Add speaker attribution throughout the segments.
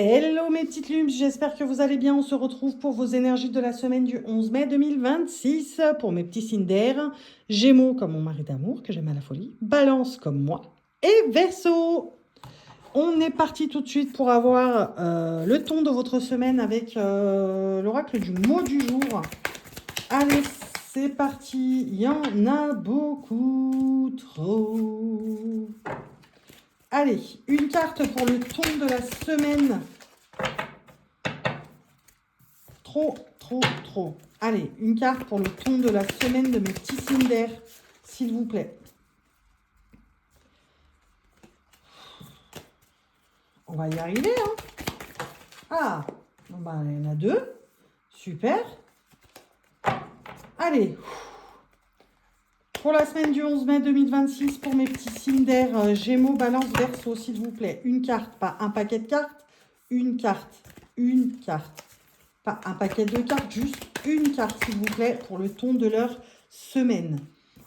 Speaker 1: Hello mes petites lumes, j'espère que vous allez bien. On se retrouve pour vos énergies de la semaine du 11 mai 2026 pour mes petits signes d'air. Gémeaux comme mon mari d'amour que j'aime à la folie. Balance comme moi. Et Verseau. On est parti tout de suite pour avoir le ton de votre semaine avec l'oracle du mot du jour. Allez, c'est parti. Il y en a beaucoup trop. Allez, une carte pour le ton de la semaine. Trop. Allez, une carte pour le ton de la semaine de mes petits signes d'air, s'il vous plaît. On va y arriver, hein. Ah, bon bah, il y en a deux. Super. Allez. Pour la semaine du 11 mai 2026, pour mes petits signes d'air, Gémeaux, Balance, Verseau, s'il vous plaît. Une carte, pas un paquet de cartes. Une carte. Pas un paquet de cartes, juste une carte, s'il vous plaît, pour le ton de leur semaine.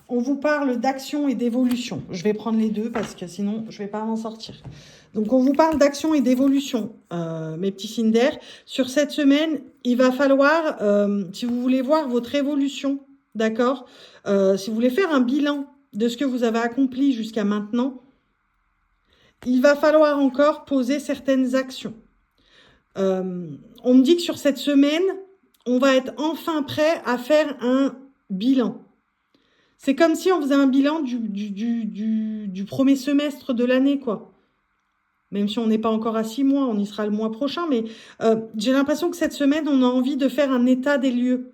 Speaker 1: On vous parle d'action et d'évolution. Je vais prendre les deux parce que sinon, je ne vais pas m'en sortir. Donc, on vous parle d'action et d'évolution, mes petits signes d'air. Sur cette semaine, il va falloir, si vous voulez voir votre évolution, d'accord, si vous voulez faire un bilan de ce que vous avez accompli jusqu'à maintenant, il va falloir encore poser certaines actions. On me dit que sur cette semaine, on va être enfin prêt à faire un bilan. C'est comme si on faisait un bilan du premier semestre de l'année, quoi. Même si on n'est pas encore à 6 mois, on y sera le mois prochain. Mais j'ai l'impression que cette semaine, on a envie de faire un état des lieux.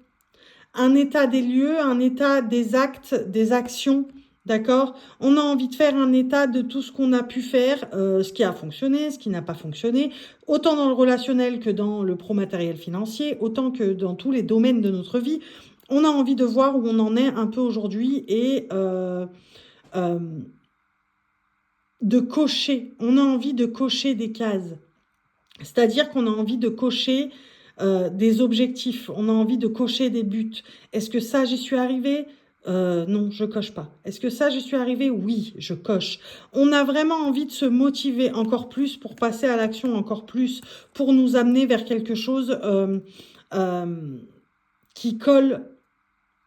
Speaker 1: Un état des lieux, un état des actes, des actions. D'accord? On a envie de faire un état de tout ce qu'on a pu faire, ce qui a fonctionné, ce qui n'a pas fonctionné, autant dans le relationnel que dans le pro-matériel financier, autant que dans tous les domaines de notre vie. On a envie de voir où on en est un peu aujourd'hui et de cocher. On a envie de cocher des cases. C'est-à-dire qu'on a envie de cocher des objectifs. On a envie de cocher des buts. Est-ce que ça, j'y suis arrivée ? Non, je coche pas. Est-ce que ça, j'y suis arrivée ? Oui, je coche. On a vraiment envie de se motiver encore plus pour passer à l'action encore plus, pour nous amener vers quelque chose qui colle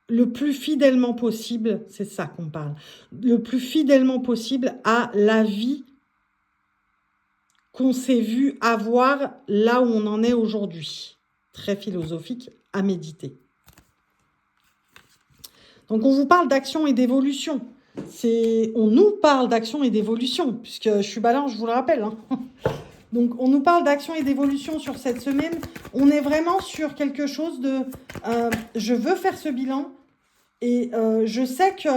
Speaker 1: le plus fidèlement possible, c'est ça qu'on parle, le plus fidèlement possible à la vie qu'on s'est vu avoir là où on en est aujourd'hui. Très philosophique à méditer. Donc, on vous parle d'action et d'évolution. On nous parle d'action et d'évolution, puisque je suis balance, je vous le rappelle. Hein. Donc, on nous parle d'action et d'évolution sur cette semaine. On est vraiment sur quelque chose de... je veux faire ce bilan et je sais que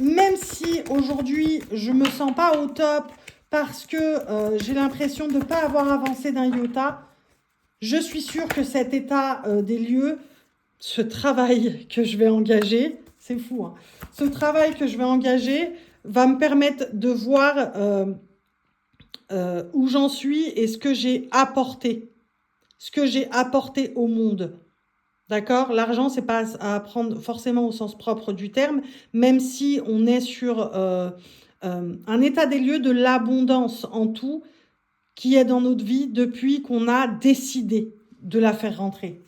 Speaker 1: même si aujourd'hui, je ne me sens pas au top parce que j'ai l'impression de ne pas avoir avancé d'un iota, je suis sûre que cet état des lieux, ce travail que je vais engager, c'est fou, hein, ce travail que je vais engager va me permettre de voir où j'en suis et ce que j'ai apporté au monde. D'accord? L'argent, c'est pas à prendre forcément au sens propre du terme, même si on est sur un état des lieux de l'abondance en tout qui est dans notre vie depuis qu'on a décidé de la faire rentrer,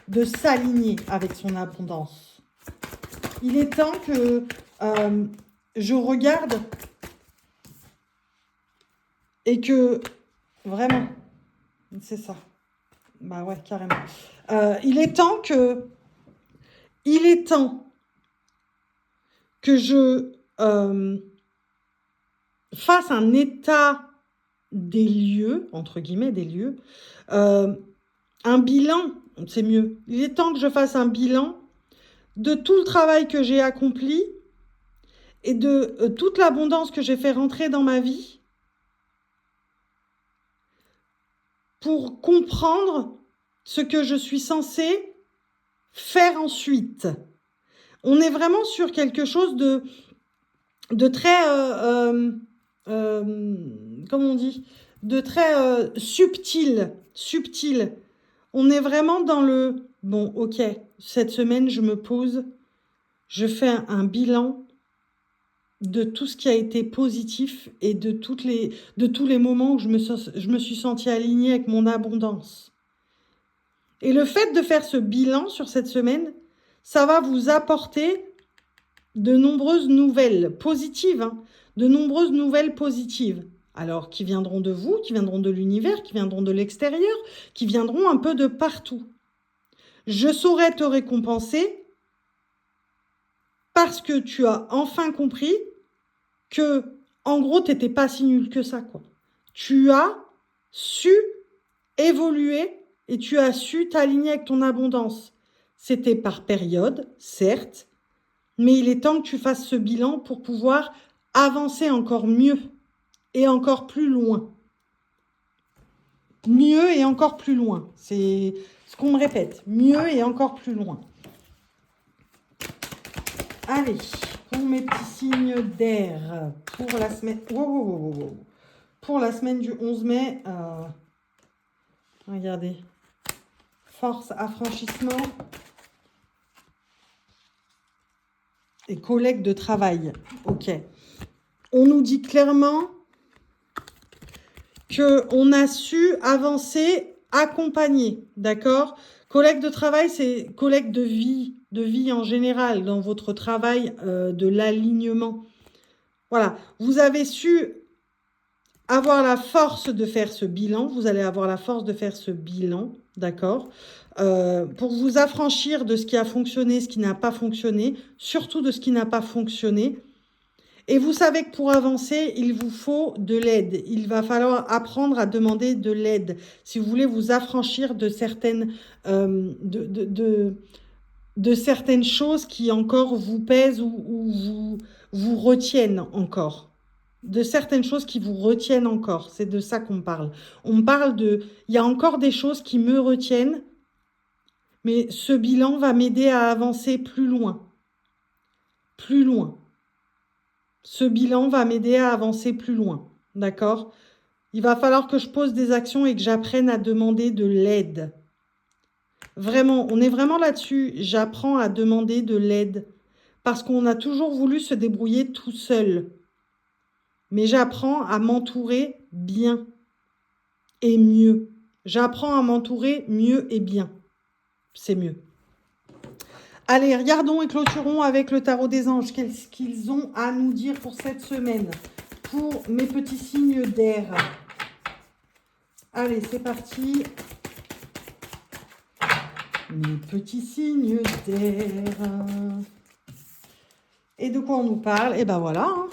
Speaker 1: de s'aligner avec son abondance. Il est temps que je regarde et que, vraiment, c'est ça. Bah ouais, carrément. Il est temps que je fasse un état des lieux, entre guillemets, des lieux, un bilan, c'est mieux. Il est temps que je fasse un bilan de tout le travail que j'ai accompli et de toute l'abondance que j'ai fait rentrer dans ma vie pour comprendre ce que je suis censée faire ensuite. On est vraiment sur quelque chose de très, comment on dit, de très subtil. On est vraiment dans le, bon, ok, cette semaine, je me pose, je fais un bilan de tout ce qui a été positif et de tous les moments où je me suis sentie alignée avec mon abondance. Et le fait de faire ce bilan sur cette semaine, ça va vous apporter de nombreuses nouvelles positives, hein, de nombreuses nouvelles positives. Alors, qui viendront de vous, qui viendront de l'univers, qui viendront de l'extérieur, qui viendront un peu de partout. Je saurai te récompenser parce que tu as enfin compris que, en gros, tu n'étais pas si nul que ça, quoi. Tu as su évoluer et tu as su t'aligner avec ton abondance. C'était par période, certes, mais il est temps que tu fasses ce bilan pour pouvoir avancer encore mieux et encore plus loin. Mieux et encore plus loin. C'est ce qu'on me répète. Mieux et encore plus loin. Allez, pour mes petits signes d'air, pour la semaine... Pour la semaine du 11 mai, regardez. Force, affranchissement et collègue de travail. Ok. On nous dit clairement qu'on a su avancer, accompagner, d'accord? Collègue de travail, c'est collègue de vie en général, dans votre travail de l'alignement. Voilà, vous avez su avoir la force de faire ce bilan, vous allez avoir la force de faire ce bilan, d'accord? Pour vous affranchir de ce qui a fonctionné, ce qui n'a pas fonctionné, surtout de ce qui n'a pas fonctionné. Et vous savez que pour avancer, il vous faut de l'aide. Il va falloir apprendre à demander de l'aide. Si vous voulez vous affranchir de certaines, de certaines choses qui encore vous pèsent ou vous retiennent encore. De certaines choses qui vous retiennent encore. C'est de ça qu'on parle. On parle de... Il y a encore des choses qui me retiennent, mais ce bilan va m'aider à avancer plus loin. Plus loin. Ce bilan va m'aider à avancer plus loin, d'accord? Il va falloir que je pose des actions et que j'apprenne à demander de l'aide. Vraiment, on est vraiment là-dessus. J'apprends à demander de l'aide parce qu'on a toujours voulu se débrouiller tout seul. Mais j'apprends à m'entourer bien et mieux. J'apprends à m'entourer mieux et bien. C'est mieux. Allez, regardons et clôturons avec le tarot des anges. Qu'est-ce qu'ils ont à nous dire pour cette semaine? Pour mes petits signes d'air. Allez, c'est parti. Mes petits signes d'air. Et de quoi on nous parle? Et ben voilà. Hein.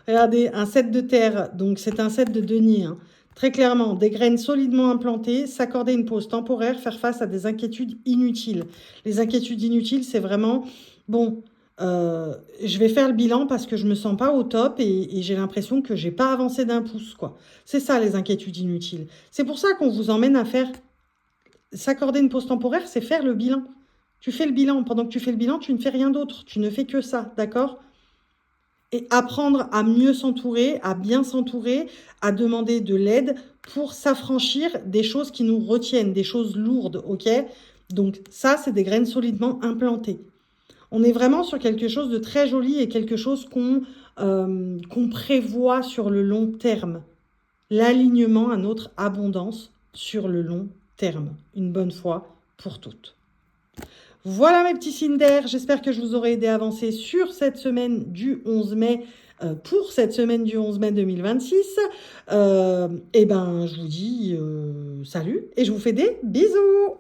Speaker 1: Regardez, un 7 de terre. Donc, c'est un 7 de denier. Hein. Très clairement, des graines solidement implantées, s'accorder une pause temporaire, faire face à des inquiétudes inutiles. Les inquiétudes inutiles, c'est vraiment, bon, je vais faire le bilan parce que je me sens pas au top et j'ai l'impression que j'ai pas avancé d'un pouce, quoi. C'est ça, les inquiétudes inutiles. C'est pour ça qu'on vous emmène à faire, s'accorder une pause temporaire, c'est faire le bilan. Tu fais le bilan. Pendant que tu fais le bilan, tu ne fais rien d'autre. Tu ne fais que ça, d'accord ? Et apprendre à mieux s'entourer, à bien s'entourer, à demander de l'aide pour s'affranchir des choses qui nous retiennent, des choses lourdes, ok? Donc ça, c'est des graines solidement implantées. On est vraiment sur quelque chose de très joli et quelque chose qu'on prévoit sur le long terme. L'alignement à notre abondance sur le long terme. Une bonne fois pour toutes. Voilà mes petits signes d'air, j'espère que je vous aurai aidé à avancer sur cette semaine du 11 mai, pour cette semaine du 11 mai 2026. Et ben, je vous dis salut et je vous fais des bisous.